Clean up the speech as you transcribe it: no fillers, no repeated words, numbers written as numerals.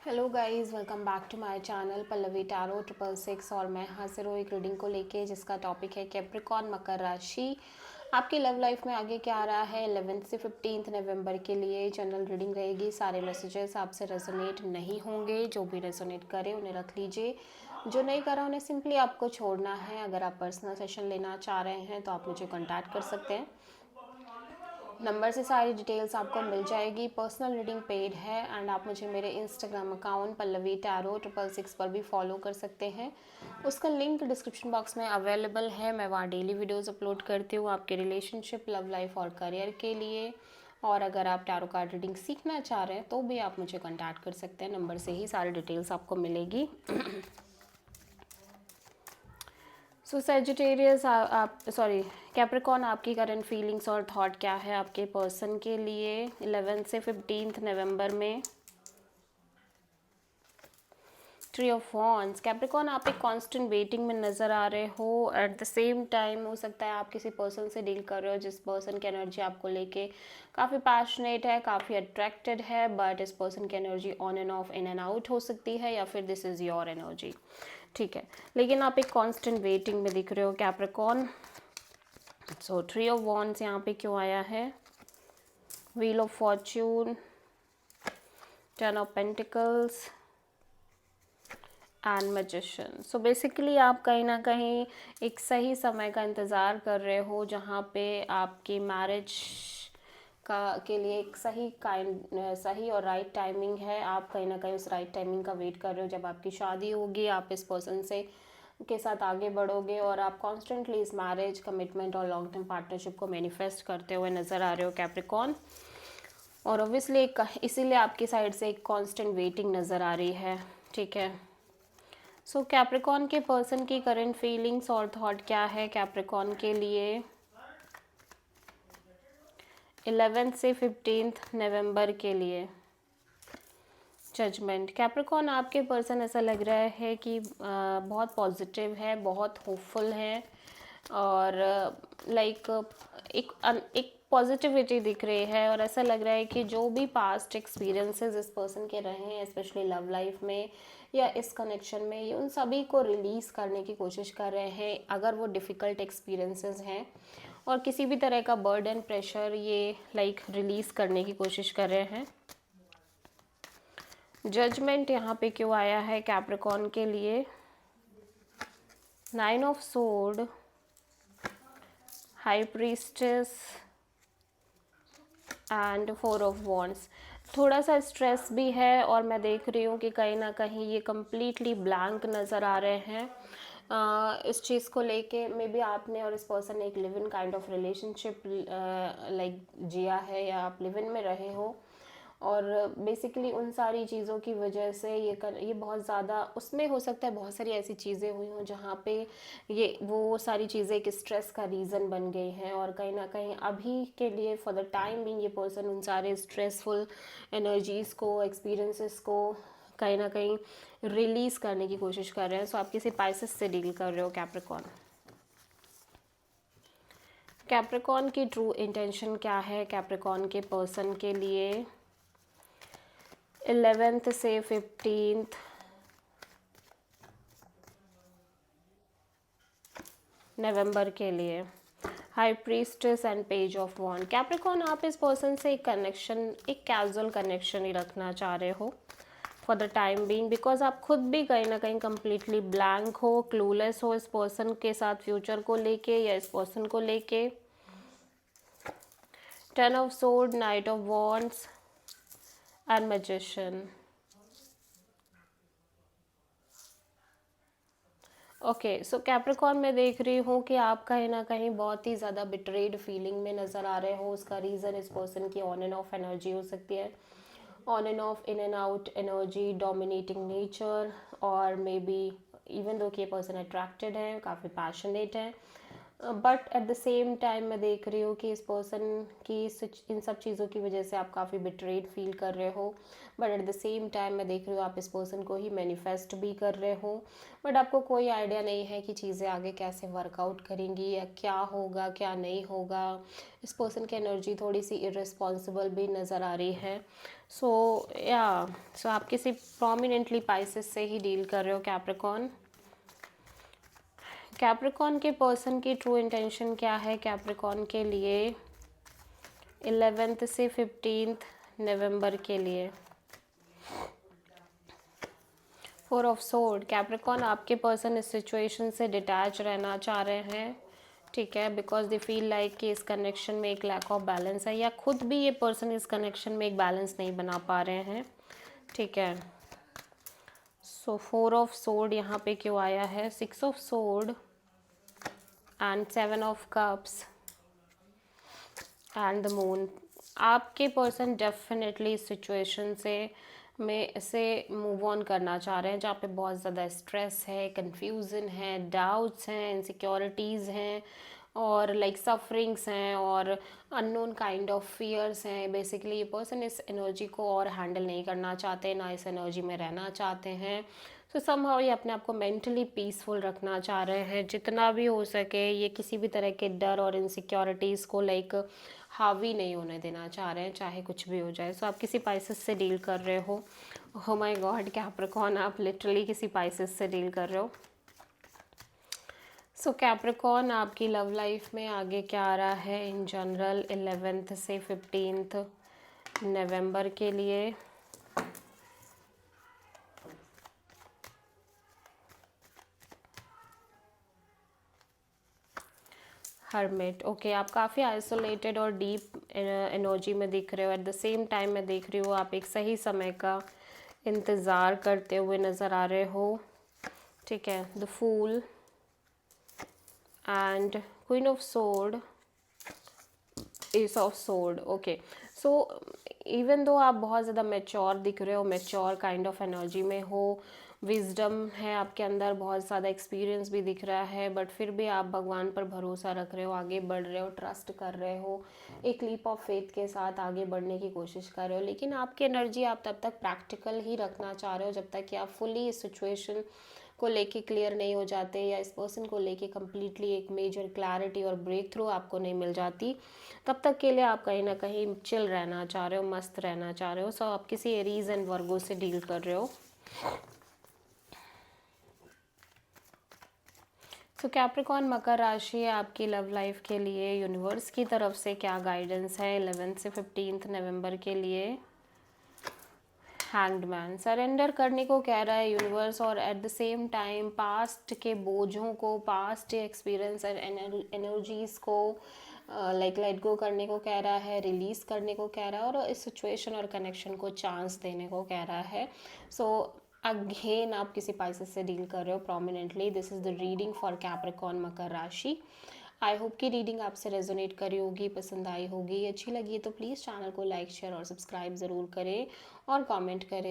Hello guys, welcome back to my channel Pallavi tarot 666। और मैं हाजिर हूँ एक रीडिंग को लेके जिसका टॉपिक है कैप्रिकॉर्न मकर राशि। आपकी लव लाइफ में आगे क्या आ रहा है 11 से 15 नवंबर के लिए जनरल रीडिंग रहेगी। सारे मैसेजेस आपसे रेजोनेट नहीं होंगे, जो भी रेजोनेट करे उन्हें रख लीजिए, जो नहीं करा उन्हें सिंपली आपको छोड़ना है। अगर आप पर्सनल सेशन लेना चाह रहे हैं तो आप मुझे कॉन्टैक्ट कर सकते हैं। नंबर से सारी डिटेल्स आपको मिल जाएगी। पर्सनल रीडिंग पेड है एंड आप मुझे मेरे इंस्टाग्राम अकाउंट पल्लवी टैरो 666 पर भी फॉलो कर सकते हैं। उसका लिंक डिस्क्रिप्शन बॉक्स में अवेलेबल है। मैं वहाँ डेली वीडियोस अपलोड करती हूँ आपके रिलेशनशिप, लव लाइफ और करियर के लिए। और अगर आप टैरो कार्ड रीडिंग सीखना चाह रहे हैं तो भी आप मुझे कॉन्टैक्ट कर सकते हैं। नंबर से ही सारी डिटेल्स आपको मिलेगी। सो सेजिटेरियस आप सॉरी कैप्रिकॉर्न, आपकी करंट फीलिंग्स और थॉट क्या है आपके पर्सन के लिए 11 से 15 नवंबर में। ट्री ऑफ वॉन्ड्स, कैप्रिकॉर्न आप एक कांस्टेंट वेटिंग में नज़र आ रहे हो। एट द सेम टाइम हो सकता है आप किसी पर्सन से डील कर रहे हो जिस पर्सन की एनर्जी आपको लेके काफ़ी पैशनेट है, काफ़ी अट्रैक्टेड है, बट इस पर्सन की energy on end of, in and out हो सकती है, या फिर दिस इज़ योर एनर्जी। ठीक है, लेकिन आप एक कांस्टेंट वेटिंग में दिख रहे हो Capricorn. So tree of wands यहाँ पे क्यों आया है? Wheel of Fortune, 10 of pentacles and magician. So basically आप कहीं ना कहीं एक सही समय का इंतज़ार कर रहे हो जहाँ पे आपकी मैरिज का के लिए एक सही और राइट टाइमिंग है। आप कहीं ना कहीं उस राइट टाइमिंग का वेट कर रहे हो जब आपकी शादी होगी, आप इस पर्सन से के साथ आगे बढ़ोगे और आप कॉन्स्टेंटली इस मैरिज, कमिटमेंट और लॉन्ग टर्म पार्टनरशिप को मैनिफेस्ट करते हुए नज़र आ रहे हो कैप्रिकॉर्न। और ऑब्वियसली इसीलिए आपकी साइड से एक कांस्टेंट वेटिंग नज़र आ रही है। ठीक है, सो कैप्रिकॉर्न के पर्सन की करंट फीलिंग्स और थॉट क्या है कैप्रिकॉर्न के लिए 11 से 15 नवंबर के लिए। जजमेंट, कैप्रिकॉर्न आपके पर्सन ऐसा लग रहा है कि बहुत पॉजिटिव है, बहुत होपफुल है और लाइक एक पॉजिटिविटी दिख रही है। और ऐसा लग रहा है कि जो भी पास्ट एक्सपीरियंसेस इस पर्सन के रहे हैं, स्पेशली लव लाइफ में या इस कनेक्शन में, ये उन सभी को रिलीज़ करने की कोशिश कर रहे हैं अगर वो डिफ़िकल्ट एक्सपीरियंसेस हैं। और किसी भी तरह का बर्डन, प्रेशर ये रिलीज़ करने की कोशिश कर रहे हैं। जजमेंट यहाँ पे क्यों आया है कैप्रिकॉर्न के लिए? 9 of sword, high priestess and 4 of wands. थोड़ा सा स्ट्रेस भी है और मैं देख रही हूँ कि कहीं ना कहीं ये कम्प्लीटली ब्लैंक नज़र आ रहे हैं। इस चीज़ को लेके मे बी आपने और इस पर्सन ने एक live in kind of relationship जिया है या आप लिव इन में रहे हो। और बेसिकली उन सारी चीज़ों की वजह से ये बहुत ज़्यादा उसमें हो सकता है बहुत सारी ऐसी चीज़ें हुई हों जहाँ पे ये वो सारी चीज़ें एक स्ट्रेस का रीज़न बन गई हैं। और कहीं ना कहीं अभी के लिए फॉर द टाइम बिंग ये पर्सन उन सारे स्ट्रेसफुल एनर्जीज़ को, एक्सपीरियंसेस को कहीं ना कहीं रिलीज़ करने की कोशिश कर रहे हैं। सो आप किसी पाइसेस से डील कर रहे हो कैप्रिकॉर्न। कैप्रिकॉर्न की ट्रू इंटेंशन क्या है कैप्रिकॉर्न के पर्सन के लिए 11 से 15 नवंबर के लिए। High priestess and page of wand, Capricorn आप इस पर्सन से एक कनेक्शन, एक कैजुअल कनेक्शन ही रखना चाह रहे हो for the time being, because आप खुद भी कहीं ना कहीं कम्प्लीटली ब्लैंक हो, क्लूलेस हो इस पर्सन के साथ फ्यूचर को लेके या इस पर्सन को लेके। 10 of sword, night of wands and magician. Okay, so Capricorn मैं देख रही हूँ कि आप कहीं ना कहीं बहुत ही ज़्यादा बिट्रेड फीलिंग में नज़र आ रहे हो। उसका रीज़न इस पर्सन की ऑन एंड ऑफ एनर्जी हो सकती है, on end of, in and out energy, dominating nature, और मे बी इवन दो कि ये पर्सन अट्रैक्टेड है, काफ़ी पैशनेट है, but at the same time मैं देख रही हूँ कि इस पर्सन की इन सब चीज़ों की वजह से आप काफ़ी बिट्रेड फील कर रहे हो, but at the same time मैं देख रही हूँ आप इस पर्सन को ही मैनिफेस्ट भी कर रहे हो, बट आपको कोई आइडिया नहीं है कि चीज़ें आगे कैसे वर्कआउट करेंगी या क्या होगा क्या नहीं होगा। इस पर्सन की एनर्जी थोड़ी सी इररिस्पॉन्सिबल भी नज़र आ रही है। सो आप किसी प्रोमिनेंटली पाइसेस से ही डील कर रहे हो कैप्रिकॉर्न। कैप्रिकॉर्न के पर्सन की ट्रू इंटेंशन क्या है कैप्रिकॉर्न के लिए 11 से 15 नवंबर के लिए। 4 ऑफ सोर्ड, कैप्रिकॉर्न आपके पर्सन इस सिचुएशन से डिटैच रहना चाह रहे हैं, ठीक है, बिकॉज दे फील लाइक कि इस कनेक्शन में एक लैक ऑफ बैलेंस है, या खुद भी ये पर्सन इस कनेक्शन में एक बैलेंस नहीं बना पा रहे हैं, ठीक है। सो 4 ऑफ सोर्ड यहाँ पे क्यों आया है, 6 of sword and 7 of cups and the moon. आपके पर्सन डेफिनेटली इस सिचुएशन से मूव ऑन करना चाह रहे हैं जहाँ पे बहुत ज़्यादा स्ट्रेस है, कंफ्यूजन है, डाउट्स हैं, इनसिक्योरिटीज़ हैं और लाइक सफरिंग्स हैं और अननोन काइंड ऑफ फियर्स हैं। बेसिकली ये पर्सन इस एनर्जी को और हैंडल नहीं करना चाहते, ना इस एनर्जी में रहना चाहते हैं। तो समहाउ ये अपने आप को मेंटली पीसफुल रखना चाह रहे हैं जितना भी हो सके। ये किसी भी तरह के डर और इनसिक्योरिटीज़ को लाइक हावी नहीं होने देना चाह रहे हैं, चाहे कुछ भी हो जाए। सो आप किसी पाइसेस से डील कर रहे हो। ओह माय गॉड कैप्रिकॉर्न, आप लिटरली किसी पाइसेस से डील कर रहे हो। सो कैप्रिकॉर्न आपकी लव लाइफ में आगे क्या आ रहा है इन जनरल 11 से 15 नवंबर के लिए। हर्मिट, ओके, आप काफ़ी आइसोलेटेड और डीप एनर्जी में दिख रहे हो। एट द सेम टाइम मैं देख रही हूँ आप एक सही समय का इंतज़ार करते हुए नज़र आ रहे हो, ठीक है। The fool and queen of sword, ace of sword, okay. So even though आप बहुत ज़्यादा मैच्योर दिख रहे हो, मैच्योर काइंड ऑफ एनर्जी में हो, विजडम है आपके अंदर, बहुत ज़्यादा एक्सपीरियंस भी दिख रहा है, बट फिर भी आप भगवान पर भरोसा रख रहे हो, आगे बढ़ रहे हो, ट्रस्ट कर रहे हो, एक लीप ऑफ फेथ के साथ आगे बढ़ने की कोशिश कर रहे हो। लेकिन आपकी एनर्जी आप तब तक प्रैक्टिकल ही रखना चाह रहे हो जब तक कि आप फुली इस सिचुएशन को लेके क्लियर नहीं हो जाते, या इस पर्सन को लेके कम्प्लीटली एक मेजर क्लैरिटी और ब्रेक थ्रू आपको नहीं मिल जाती। तब तक के लिए आप कहीं ना कहीं चिल रहना चाह रहे हो, मस्त रहना चाह रहे हो। सो आप किसी एरीज एंड वर्गो से डील कर रहे हो। तो कैप्रिकॉर्न मकर राशि है आपकी लव लाइफ के लिए। यूनिवर्स की तरफ से क्या गाइडेंस है 11 से 15 नवंबर के लिए। हैंग्ड मैन, सरेंडर करने को कह रहा है यूनिवर्स, और at the same time past के बोझों को, पास्ट एक्सपीरियंस एंड एनर्जीज को लाइक लेट गो करने को कह रहा है, रिलीज़ करने को कह रहा है, और इस सिचुएशन और कनेक्शन को चांस देने को कह रहा है। सो अगेन आप किसी पाइसेस से डील कर रहे हो prominently. This is the reading for Capricorn मकर राशि। आई होप कि रीडिंग आपसे रेजोनेट करी होगी, पसंद आई होगी, अच्छी लगी है तो प्लीज़ चैनल को लाइक शेयर और सब्सक्राइब ज़रूर करें और कमेंट करें।